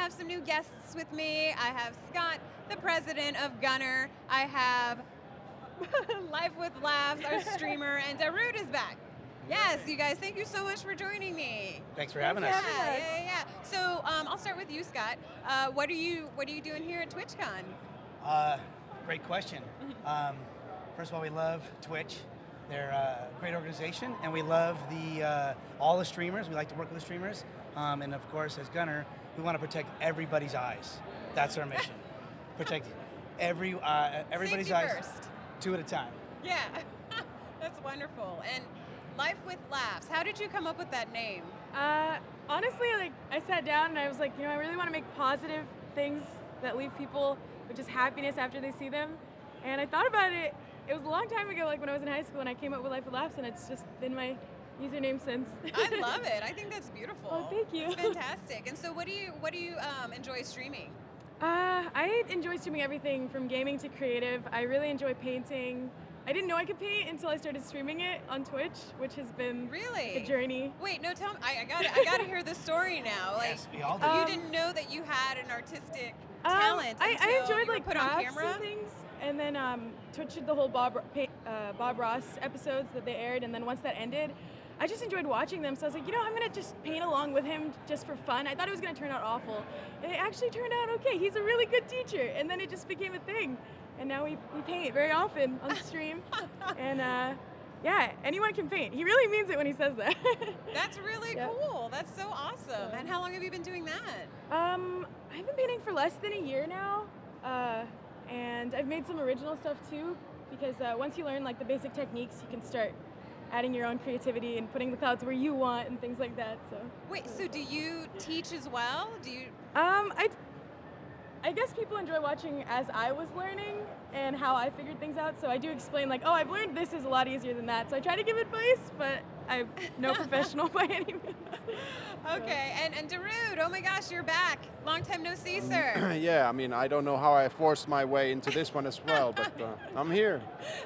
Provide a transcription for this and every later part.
have some new guests with me. I have Scott, the president of Gunnar. I have LifeWithLaughs, our streamer, and Darude is back. Yes, you guys, thank you so much for joining me. Thanks for having us. Yeah. So I'll start with you, Scott. What are you doing here at TwitchCon? Great question. First of all, we love Twitch. They're a great organization, and we love all the streamers. We like to work with the streamers, and of course, as Gunnar, we want to protect everybody's eyes. That's our mission. Protect everybody's Safety eyes, first. 2 at a time. Yeah, that's wonderful. And LifeWithLaughs, how did you come up with that name? Honestly, like I sat down and I was like, I really want to make positive things that leave people with just happiness after they see them. And I thought about it. It was a long time ago, like when I was in high school, and I came up with LifeWithLaughs, and it's just been my username since. I love it. I think that's beautiful. Oh, thank you. It's fantastic. And so, what do you enjoy streaming? I enjoy streaming everything from gaming to creative. I really enjoy painting. I didn't know I could paint until I started streaming it on Twitch, which has been a journey. Wait, no, tell me. I gotta hear the story now. Like, yes, we all do. You didn't know that you had an artistic talent. I enjoyed like put on crafts camera and things, and then Twitch did the whole Bob Ross episodes that they aired, and then once that ended, I just enjoyed watching them. So I was like, I'm gonna just paint along with him just for fun. I thought it was gonna turn out awful, and it actually turned out okay. He's a really good teacher, and then it just became a thing. And now we paint very often on stream. And yeah, anyone can paint. He really means it when he says that. That's really cool. That's so awesome. And how long have you been doing that? I've been painting for less than a year now. And I've made some original stuff too, because once you learn like the basic techniques, you can start adding your own creativity and putting the clouds where you want and things like that. So. Wait, so do you teach as well? Do you? I guess people enjoy watching as I was learning and how I figured things out. So I do explain like, I've learned this is a lot easier than that. So I try to give advice, but I'm no professional by any means. Okay, and Darude, oh my gosh, you're back. Long time no see, sir. Yeah, I mean, I don't know how I forced my way into this one as well, but I'm here.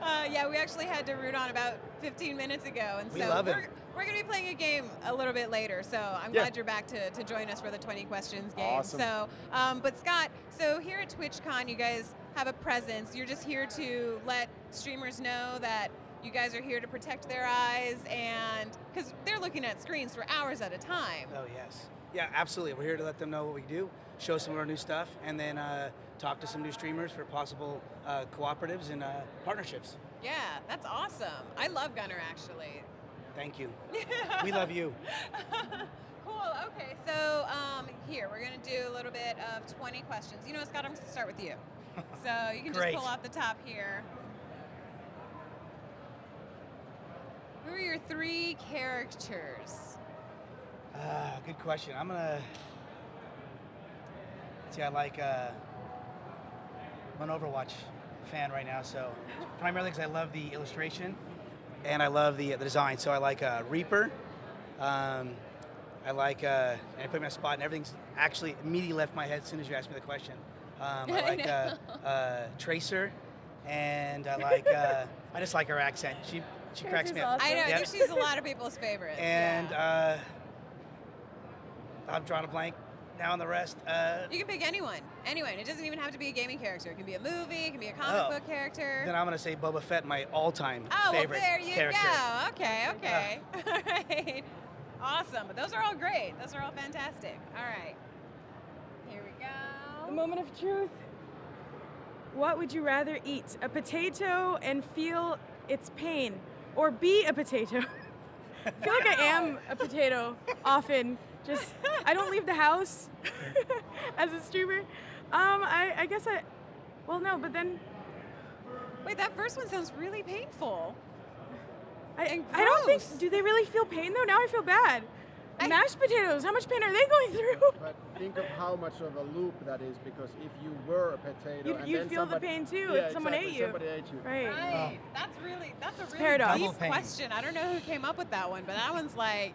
Yeah, we actually had Darude on about 15 minutes ago, and we so love it. We're going to be playing a game a little bit later, so I'm glad you're back to join us for the 20 questions game. Awesome. So, but Scott, so here at TwitchCon, you guys have a presence. You're just here to let streamers know that you guys are here to protect their eyes, and because they're looking at screens for hours at a time. Oh, yes. Yeah, absolutely. We're here to let them know what we do, show some of our new stuff, and then talk to some new streamers for possible cooperatives and partnerships. Yeah, that's awesome. I love Gunnar, actually. Thank you. We love you. Cool. Okay, so here, we're going to do a little bit of 20 questions. You know what, Scott, I'm going to start with you. So you can just pull off the top here. Who are your 3 characters? Good question. I'm gonna see. I'm an Overwatch fan right now, so primarily because I love the illustration and I love the design. So I like Reaper. I like, and I put me on a spot, and everything's actually immediately left my head as soon as you asked me the question. I like Tracer, and I like. I just like her accent. She cracks me up. Awesome. I know. I think she's a lot of people's favorite. And I'm drawing a blank now on the rest. You can pick anyone. Anyone. It doesn't even have to be a gaming character. It can be a movie. It can be a comic book character. Then I'm going to say Boba Fett, my all-time favorite well, there you character. go. Okay. All right. Awesome. But those are all great. Those are all fantastic. All right. Here we go. The moment of truth. What would you rather eat? A potato and feel its pain, or be a potato? I feel like I am a potato often. Just, I don't leave the house as a streamer. I guess well, no, but then. Wait, that first one sounds really painful. I don't think, do they really feel pain though? Now I feel bad. Mashed potatoes, how much pain are they going through? But think of how much of a loop that is, because if you were a potato you'd feel the pain too if someone ate you. Somebody ate you. Right. That's a really deep question. I don't know who came up with that one, but that one's like,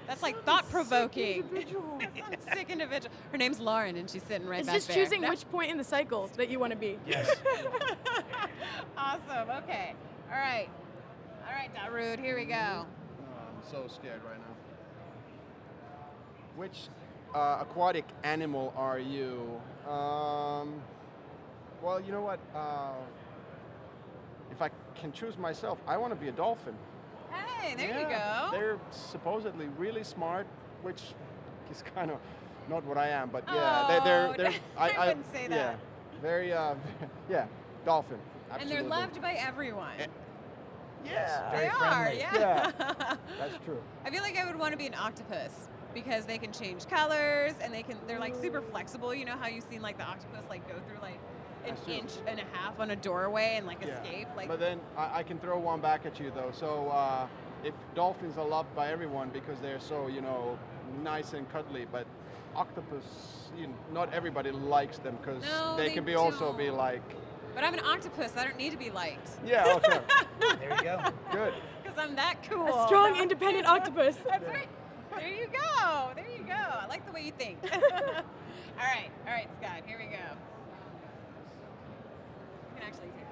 that's like thought-provoking. Some sick individual. Her name's Lauren, and she's sitting right back there. It's just choosing which point in the cycle that you want to be. Yes. Awesome. Okay. All right, Darude, here we go. I'm so scared right now. Which aquatic animal are you? Well, you know what? If I can choose myself, I want to be a dolphin. Hey, there you go. They're supposedly really smart, which is kind of not what I am, but Oh, they're I wouldn't say that. Yeah, very, yeah, dolphin. And Absolutely. they're loved by everyone. Yes, They very are, friendly. yeah. That's true. I feel like I would want to be an octopus because they can change colors and they're like super flexible. You know how you've seen like the octopus like go through like an That's true. inch and a half on a doorway and like escape. Like, But then I can throw one back at you though. So if dolphins are loved by everyone because they're so, nice and cuddly, but octopus, not everybody likes them because No, they they can also be don't. like, but I'm an octopus. I don't need to be liked yeah, okay, There you go. good. because I'm that cool. A strong, independent octopus. That's right. There you go. There you go. I like the way you think. All right, Scott. Here we go. You can actually take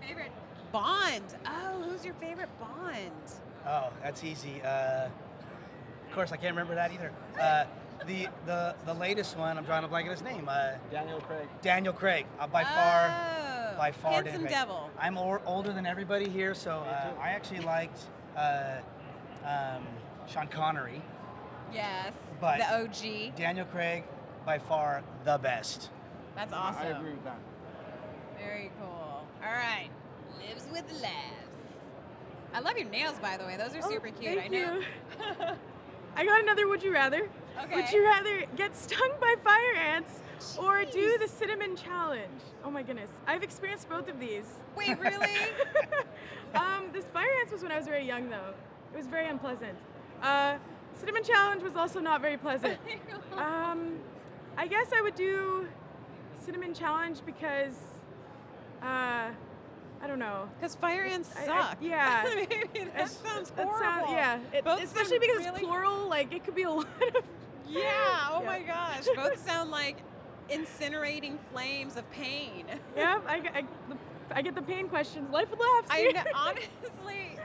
it. Favorite Bond. Oh, who's your favorite Bond? Oh, that's easy. Of course, I can't remember that either. The latest one, I'm drawing a blank on his name. Daniel Craig. Daniel Craig. By far. Handsome Daniel Craig. Devil. I'm older than everybody here, so I actually liked Sean Connery. Yes. But- the OG. Daniel Craig, by far the best. That's awesome. I agree with that. Very cool. All right. Lives with laughs. I love your nails, by the way. Those are super cute. Thank I know. you. I got another would you rather. Okay. Would you rather get stung by fire ants or do the cinnamon challenge? Oh my goodness. I've experienced both of these. Wait, really? This fire ants was when I was very young though. It was very unpleasant. Cinnamon challenge was also not very pleasant. I guess I would do cinnamon challenge because I don't know. Because fire ants I- suck. yeah. that sounds That horrible. sound- yeah. Both Especially sound because really- it's plural, like it could be a lot of. Yeah. Oh Yeah. my gosh. Both sound like incinerating flames of pain. Yeah, I get the pain questions. Life with laughs. I know, honestly,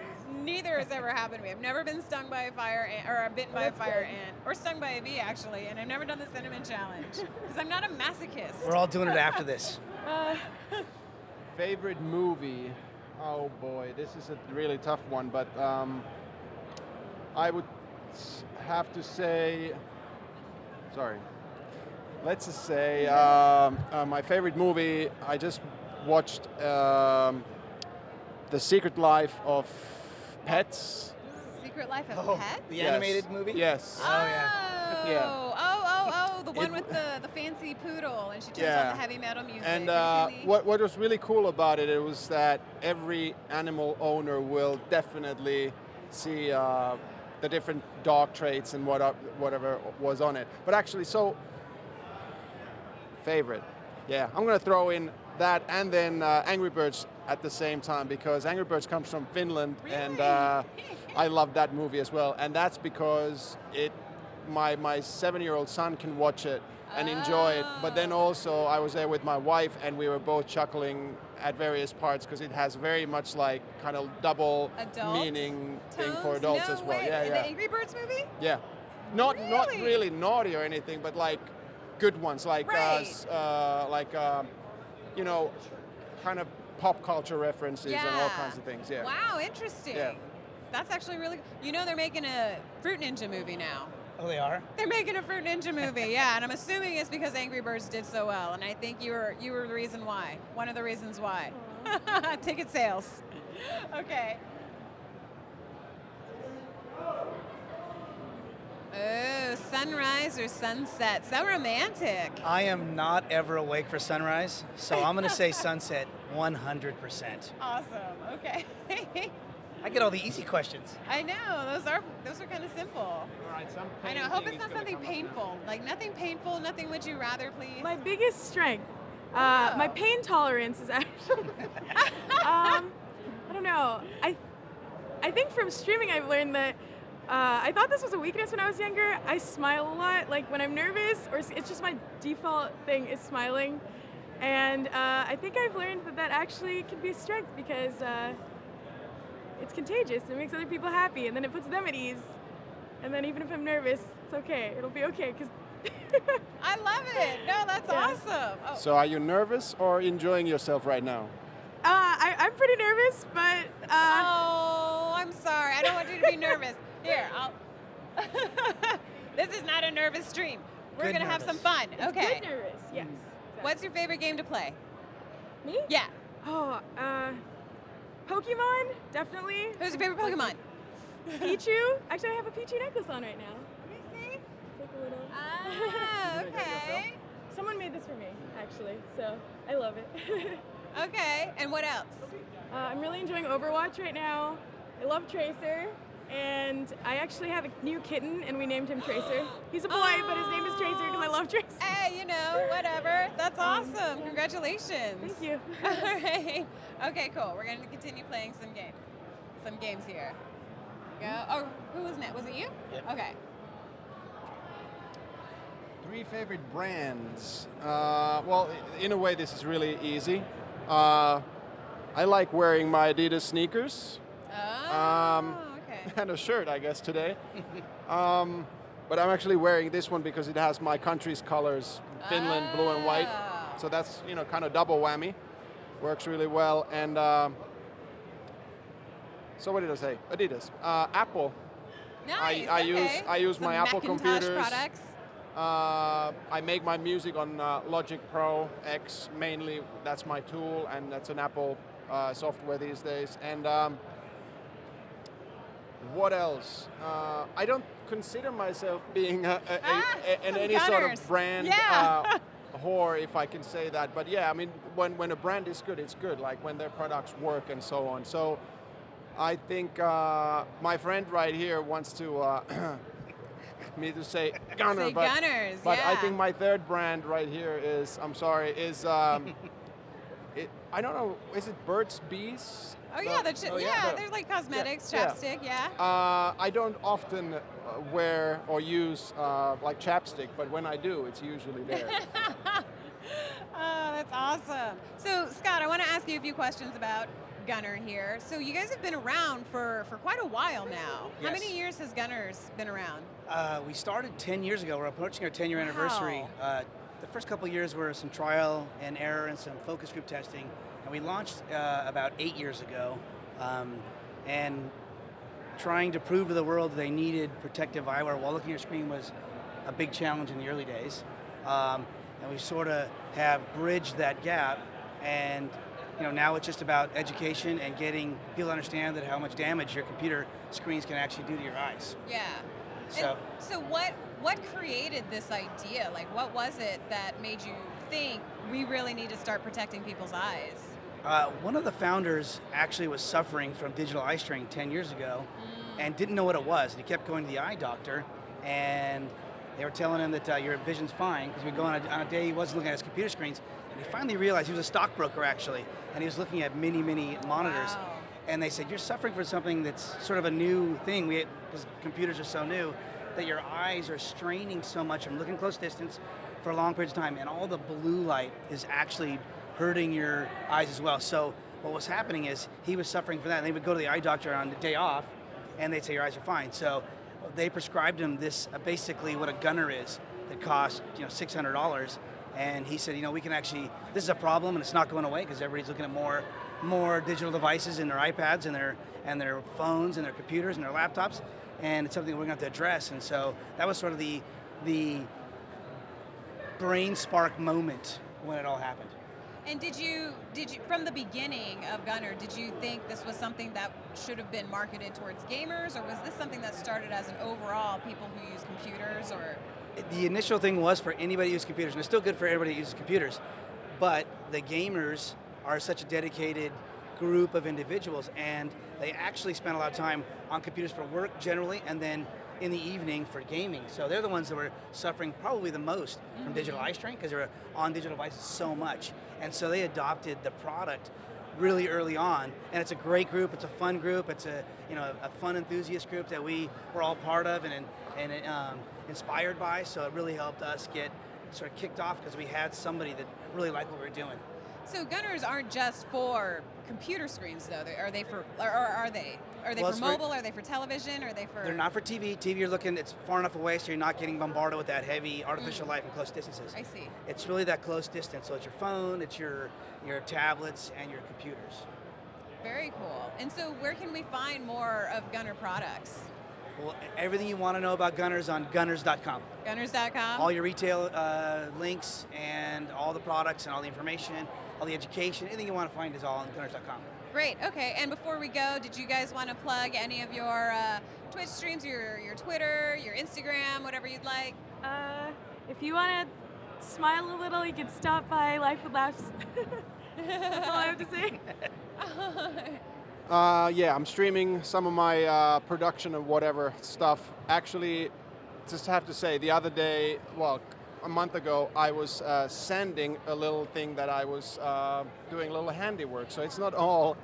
neither has ever happened to me. I've never been stung by a fire ant, or bitten by a fire ant, or stung by a bee actually, and I've never done the cinnamon challenge because I'm not a masochist. We're all doing it after this. Favorite movie? Oh boy, this is a really tough one, but I would have to say, sorry, let's just say my favorite movie, I just watched The Secret Life of Pets. Secret Life of Pets? The Yes. animated movie? Yes. Oh, Yeah. the one with the fancy poodle, and she turns on the heavy metal music. And Have you seen the- what was really cool about it was that every animal owner will definitely see the different dog traits and whatever was on it. But actually, so favorite, yeah, I'm gonna throw in that and then Angry Birds at the same time because Angry Birds comes from Finland and I love that movie as well. And that's because my 7-year-old son can watch it and enjoy it. But then also I was there with my wife and we were both chuckling at various parts because it has very much like kind of double Adult meaning thing for tones? adults No as well. way. Yeah, In yeah. the Angry Birds movie? Yeah. Not Really? really naughty or anything, but like good ones, like Right. kind of pop culture references and all Yeah. kinds of things. Yeah. Wow, interesting. Yeah. That's actually really. They're making a Fruit Ninja movie now. Oh, they are? They're making a Fruit Ninja movie, yeah, and I'm assuming it's because Angry Birds did so well, and I think you were the reason why. One of the reasons why. Ticket sales. Okay. Oh, sunrise or sunset? So romantic. I am not ever awake for sunrise, so I'm going to say sunset 100%. Awesome. Okay. I get all the easy questions. I know those are kind of simple. All right, some I know. I hope it's not something painful. Like nothing painful. Nothing. Would you rather, please? My biggest strength, my pain tolerance is actually. I don't know. I think from streaming I've learned that I thought this was a weakness when I was younger. I smile a lot, like when I'm nervous, or it's just my default thing is smiling. And I think I've learned that actually can be a strength because it's contagious. It makes other people happy, and then it puts them at ease. And then even if I'm nervous, it's okay. It'll be okay because. I love it. No, that's awesome. Oh. So are you nervous or enjoying yourself right now? I'm pretty nervous, but. Oh, I'm sorry. I don't want you to be nervous. Here, I'll. This is not a nervous stream. We're Good gonna have some nervous. fun. Okay. Good nervous, yes. What's your favorite game to play? Me? Yeah. Oh, Pokemon, definitely. Who's your favorite Pokemon? Pichu. Actually, I have a Pichu necklace on right now. Let me see. It's like a little. Ah, okay. Someone made this for me, actually, so I love it. Okay. And what else? I'm really enjoying Overwatch right now. I love Tracer, and I actually have a new kitten, and we named him Tracer. He's a boy, but his name is Tracer because I love Tracer. Hey, you know, whatever. That's awesome. Yeah. Congratulations. Thank you. All right. Okay, cool. We're going to continue playing some games here. Go. Oh, who was next? Was it you? Yep. Okay. 3 favorite brands. Well, in a way, this is really easy. I like wearing my Adidas sneakers. Oh, okay. And a shirt, I guess, today. But I'm actually wearing this one because it has my country's colors, Finland, blue and white. Oh. So that's, kind of double whammy. Works really well. And so what did I say? Adidas. Apple. Nice. I use Some my Apple Macintosh computers. products. I make my music on Logic Pro X mainly. That's my tool, and that's an Apple software these days. And what else? I don't consider myself being in any sort Gunners. of brand Yeah. whore, if I can say that. But yeah, I mean, when a brand is good, it's good. Like when their products work and so on. So I think my friend right here wants to. Me to say Gunnar, Say Gunners, but I yeah. think my third brand right here is, I don't know, is it Burt's Bees? Oh yeah, they're like cosmetics, chapstick, yeah. I don't often wear or use like chapstick, but when I do, it's usually there. Oh, that's awesome. So Scott, I want to ask you a few questions about Gunnar here. So you guys have been around for quite a while now. How Yes. many years has Gunnar's been around? We started 10 years ago. We're approaching our 10-year anniversary. The first couple of years were some trial and error and some focus group testing. And we launched about 8 years ago. And trying to prove to the world that they needed protective eyewear while looking at your screen was a big challenge in the early days. And we sort of have bridged that gap. And now it's just about education and getting people to understand that how much damage your computer screens can actually do to your eyes. Yeah. So what created this idea? Like, what was it that made you think we really need to start protecting people's eyes? One of the founders actually was suffering from digital eye strain 10 years ago and didn't know what it was. And he kept going to the eye doctor, and they were telling him that your vision's fine, because we'd go on a day he wasn't looking at his computer screens, and he finally realized he was a stockbroker actually, and he was looking at many monitors. Wow. And they said, you're suffering from something that's sort of a new thing, because computers are so new, that your eyes are straining so much from looking close distance for long periods of time, and all the blue light is actually hurting your eyes as well. So what was happening is he was suffering from that, and they would go to the eye doctor on the day off, and they'd say your eyes are fine. So they prescribed him this, basically what a Gunnar is, that cost $600, and he said, we can actually, this is a problem, and it's not going away because everybody's looking at more digital devices in their iPads and their phones and their computers and their laptops, and it's something we're going to have to address. And so that was sort of the brain spark moment when it all happened. And did you from the beginning of Gunnar, did you think this was something that should have been marketed towards gamers, or was this something that started as an overall people who use computers? Or the initial thing was for anybody who uses computers, and it's still good for everybody who uses computers, but the gamers are such a dedicated group of individuals, and they actually spend a lot of time on computers for work generally, and then in the evening for gaming. So they're the ones that were suffering probably the most from digital eye strain, because they're on digital devices so much. And so they adopted the product really early on, and it's a great group, it's a fun group, it's a fun enthusiast group that we were all part of and inspired by, so it really helped us get sort of kicked off because we had somebody that really liked what we were doing. So Gunnars aren't just for computer screens, though. Are they? Are they Well, for it's for- mobile? Are they for television? Are they for? They're not for TV. TV, you're looking, it's far enough away so you're not getting bombarded with that heavy artificial light from close distances. I see. It's really that close distance. So it's your phone, it's your tablets, and your computers. Very cool. And so where can we find more of Gunnar products? Well, everything you want to know about Gunnar is on gunnars.com. Gunnars.com? All your retail links and all the products and all the information, all the education, anything you want to find is all on gunnars.com. Great, okay. And before we go, did you guys want to plug any of your Twitch streams, your Twitter, your Instagram, whatever you'd like? If you want to smile a little, you can stop by LifeWithLaughs. That's all I have to say. Yeah, I'm streaming some of my production of whatever stuff. Actually, just have to say, the other day, well, a month ago, I was sending a little thing that I was doing a little handiwork. So it's not all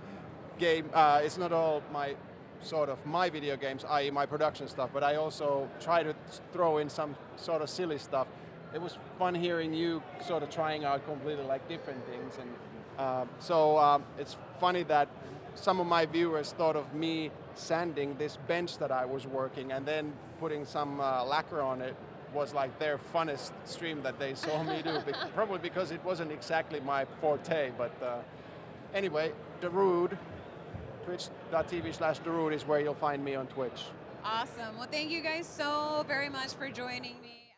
it's not all my video games, i.e. my production stuff, but I also try to throw in some sort of silly stuff. It was fun hearing you sort of trying out completely like different things, and so it's funny that some of my viewers thought of me sanding this bench that I was working and then putting some lacquer on it was like their funnest stream that they saw me do, probably because it wasn't exactly my forte, but anyway, Darude, twitch.tv/Darude is where you'll find me on Twitch. Awesome. Well, thank you guys so very much for joining me.